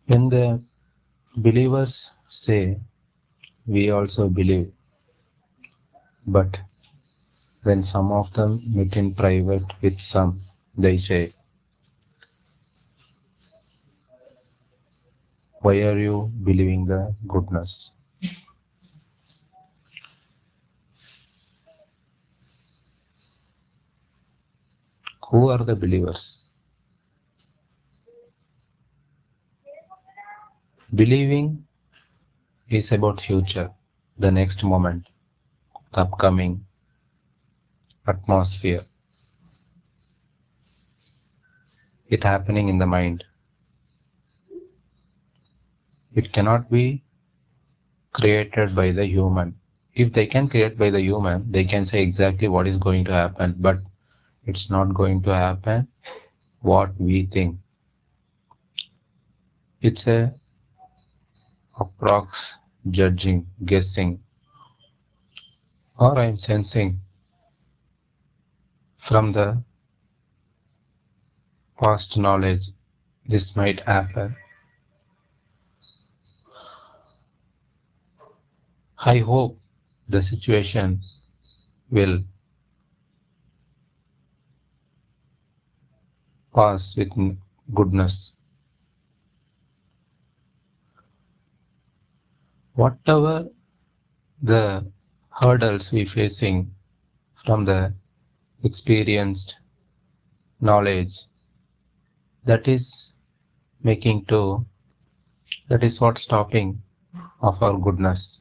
When the believers say, we also believe, but when some of them meet in private with some, they say, why are you believing the goodness? Who are the believers? Believing is about future, the next moment, the upcoming atmosphere, it happening in the mind. It cannot be created by the human. If they can create by the human, they can say exactly what is going to happen, but it's not going to happen what we think. It's a approx judging, guessing, or I'm sensing from the past knowledge this might happen. I hope the situation will pass with goodness. Whatever the hurdles we facing from the experienced knowledge, that is making to that is what stopping of our goodness.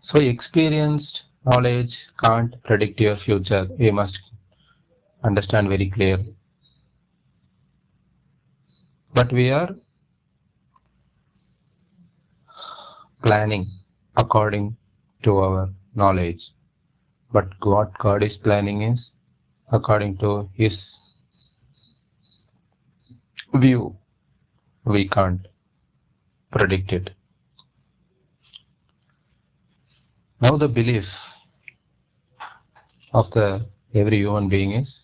So experienced knowledge can't predict your future. We must understand very clearly. But we are planning according to our knowledge. But what God is planning is according to His view. We can't predict it. Now the belief of the every human being is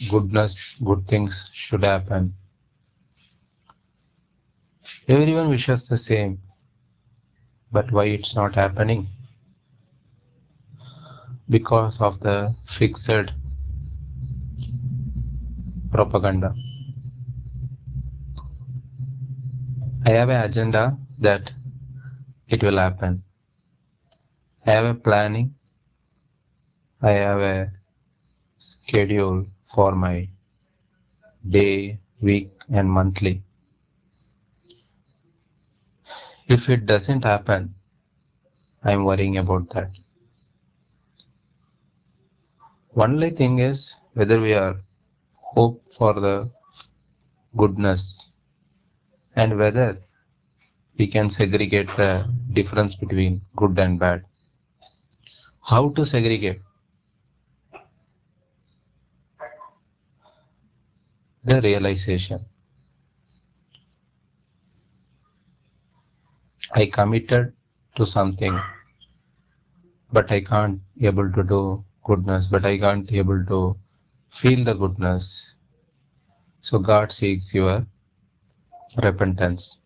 goodness, good things should happen. Everyone wishes the same, but why it's not happening? Because of the fixed propaganda. I have an agenda that it will happen. I have a planning. I have a schedule for my day, week, and monthly. If it doesn't happen, I'm worrying about that. Only thing is whether we are hope for the goodness and whether we can segregate the difference between good and bad. How to segregate? The realization. I committed to something, but I can't able to do goodness, but I can't able to feel the goodness. So God seeks your repentance,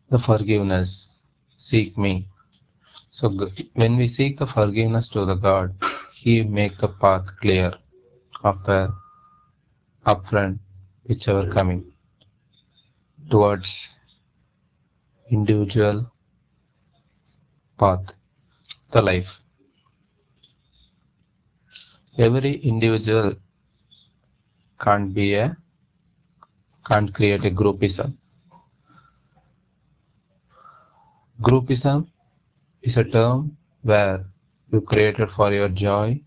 the forgiveness. Seek me. So when we seek the forgiveness to the God, He make the path clear of the upfront, whichever coming towards individual path, the life. Every individual can't be a can't create a groupism. Groupism is a term where you created for your joy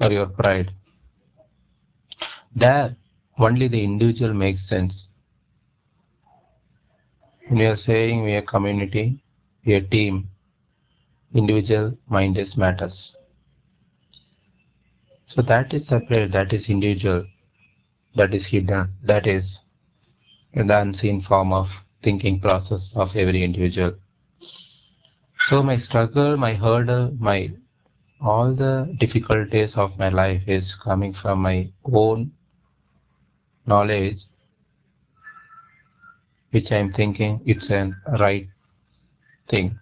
or your pride. There, only the individual makes sense. When we are saying we are community, we are team, individual mind is matters. So that is separate, that is individual, that is hidden, that is the unseen form of thinking process of every individual. So my struggle, my hurdle, my all the difficulties of my life is coming from my own knowledge which I am thinking it's a right thing.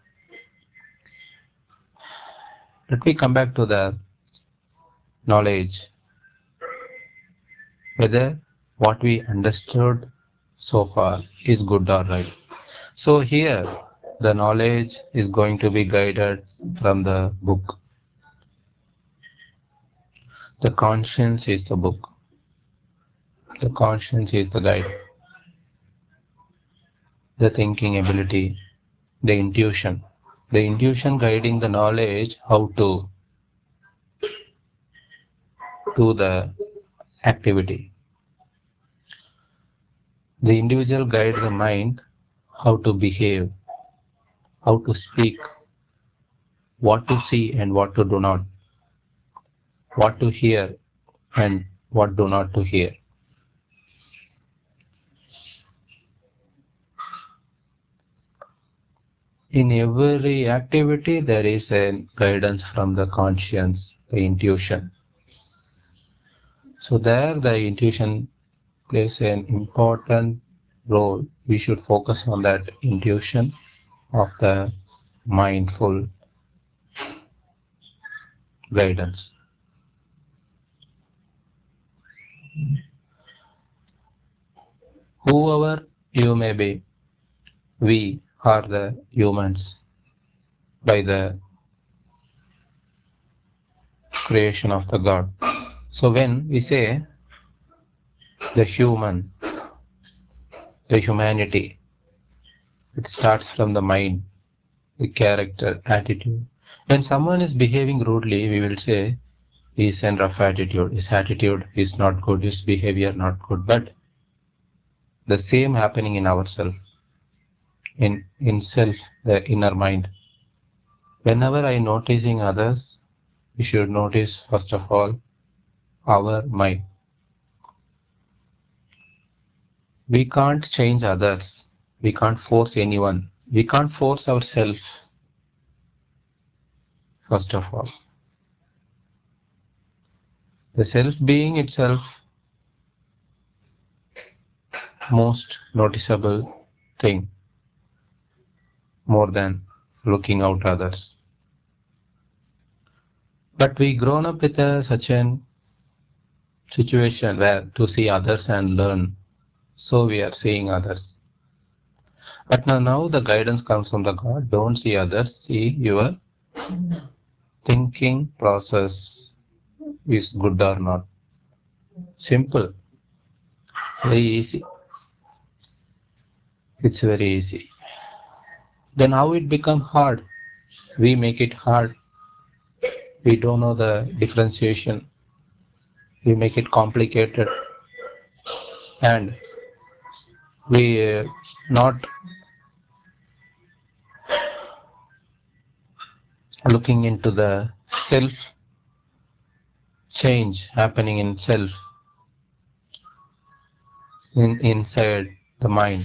Let me come back to the knowledge, whether what we understood so far is good or right. So here, the knowledge is going to be guided from the book. The conscience is the book. The conscience is the guide. The thinking ability, the intuition. The intuition guiding the knowledge how to do the activity. The individual guides the mind how to behave, how to speak, what to see and what to do not, what to hear and what do not to hear. In every activity, there is a guidance from the conscience, the intuition. So there, the intuition plays an important role. We should focus on that intuition of the mindful guidance. Whoever you may be, we are the humans by the creation of the God. So when we say the human, the humanity, it starts from the mind, the character, attitude. When someone is behaving rudely, we will say he is in rough attitude, his attitude is not good, his behavior not good. But the same happening in ourselves, in self, the inner mind. Whenever I noticing others, we should notice first of all our mind. We can't change others. We can't force anyone. We can't force ourselves, first of all. The self being itself most noticeable thing more than looking out others. But we grown up with such an situation where to see others and learn. So we are seeing others. But now the guidance comes from the God. Don't see others. See your thinking process is good or not. Simple. Very easy. It's very easy. Then how it become hard? We make it hard. We don't know the differentiation. We make it complicated. And we not looking into the self change happening in self inside the mind.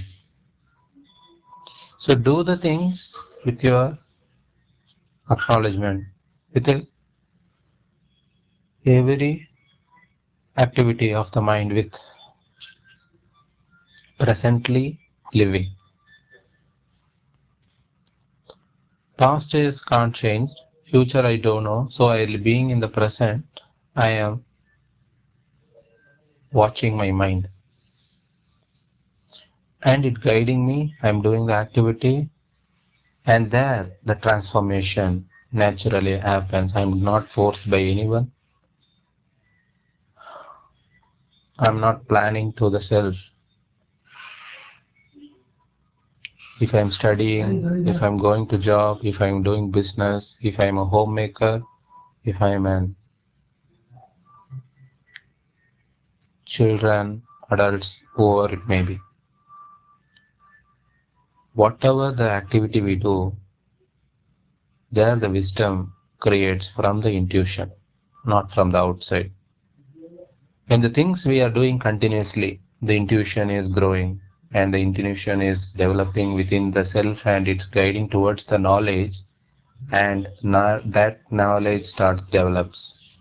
So do the things with your acknowledgement, with every activity of the mind, with presently living. Past is can't change, future I don't know, so I being in the present, I am watching my mind and it guiding me. I'm doing the activity and there the transformation naturally happens. I'm not forced by anyone. I'm not planning to the self. If I'm studying, if I'm going to job, if I'm doing business, if I'm a homemaker, if I'm an children, adults, whoever it may be. Whatever the activity we do, there the wisdom creates from the intuition, not from the outside. When the things we are doing continuously, the intuition is growing and the intuition is developing within the self and it's guiding towards the knowledge and that knowledge starts develops.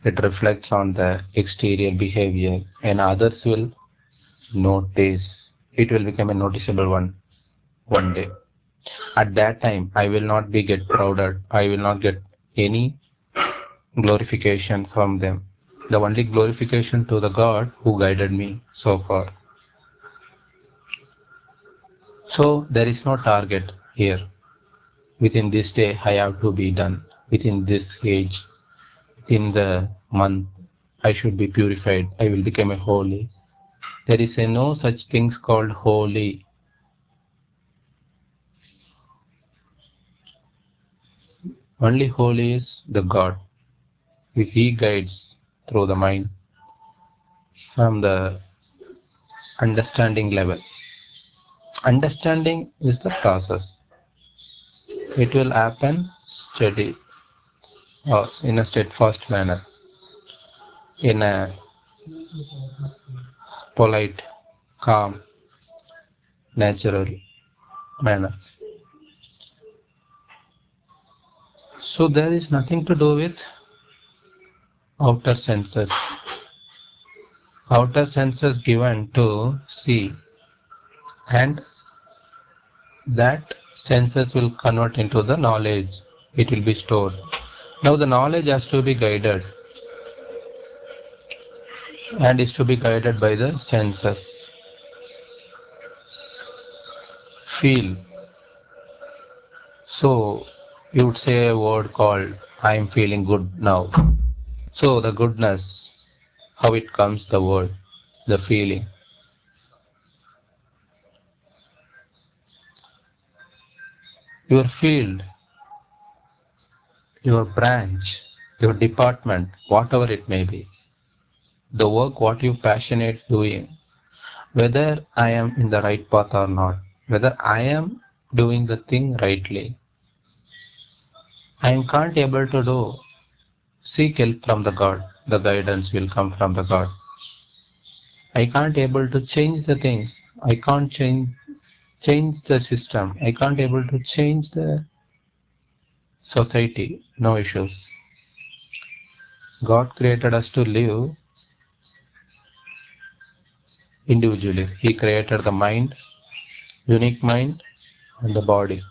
It reflects on the exterior behavior and others will notice. It will become a noticeable one day. At that time, I will not be get prouded. I will not get any glorification from them. The only glorification to the God who guided me so far. So there is no target here. Within this day, I have to be done. Within this age, within the month, I should be purified. I will become a holy. There is a no such things called holy. Only holy is the God. If He guides through the mind from the understanding level. Understanding is the process. It will happen steady or in a steadfast manner, in a polite, calm, natural manner. So there is nothing to do with outer senses. Outer senses given to see, and that senses will convert into the knowledge. It will be stored. Now the knowledge has to be guided and is to be guided by the senses. Feel. So you would say a word called I am feeling good now. So the goodness, how it comes, the word, the feeling. Your field, your branch, your department, whatever it may be, the work what you passionate doing, whether I am in the right path or not, whether I am doing the thing rightly, I can't able to do. Seek help from the God. The guidance will come from the God. I can't able to change the things. I can't change the system. I can't able to change the society. No issues. God created us to live individually. He created the mind, unique mind, and the body.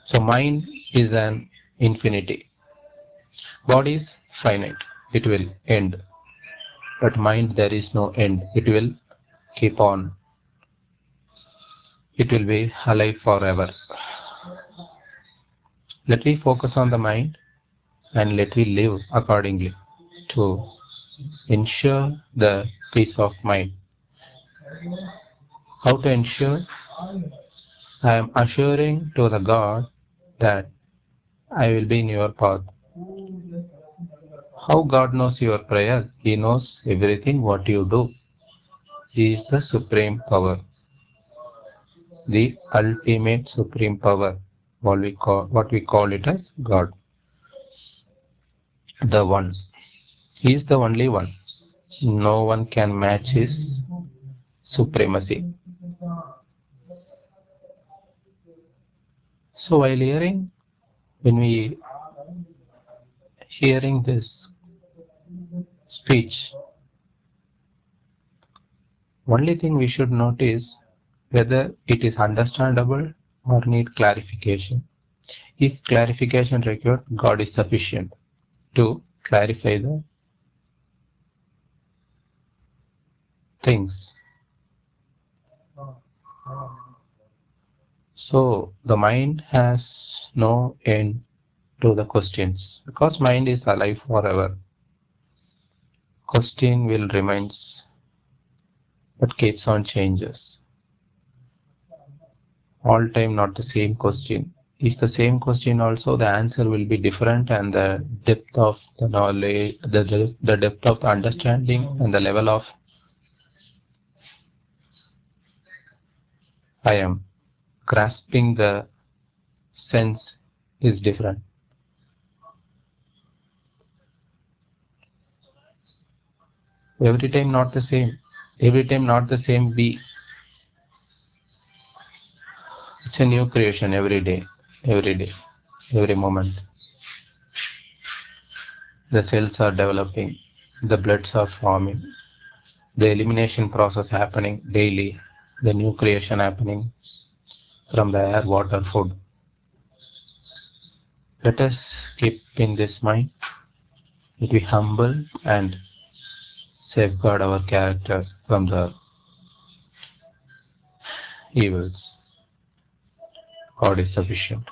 So mind is an infinity. Body is finite. It will end. But mind, there is no end. It will keep on. It will be alive forever. Let me focus on the mind and let me live accordingly to ensure the peace of mind. How to ensure? I am assuring to the God that I will be in your path. How God knows your prayer? He knows everything what you do. He is the supreme power, the ultimate supreme power. What we call it as God, the one. He is the only one. No one can match his supremacy. So while when we hearing this speech, only thing we should notice whether it is understandable or need clarification. If clarification required, God is sufficient to clarify the things. So the mind has no end to the questions because mind is alive forever. Question will remains but keeps on changes. All time not the same question. If the same question also, the answer will be different and the depth of the knowledge, the depth of the understanding and the level of I am grasping the sense is different. Every time not the same. Every time not the same be. It's a new creation every day, every moment. The cells are developing, the bloods are forming, the elimination process happening daily, the new creation happening from the air, water, food. Let us keep in this mind, be humble and safeguard our character from the evils. God is sufficient.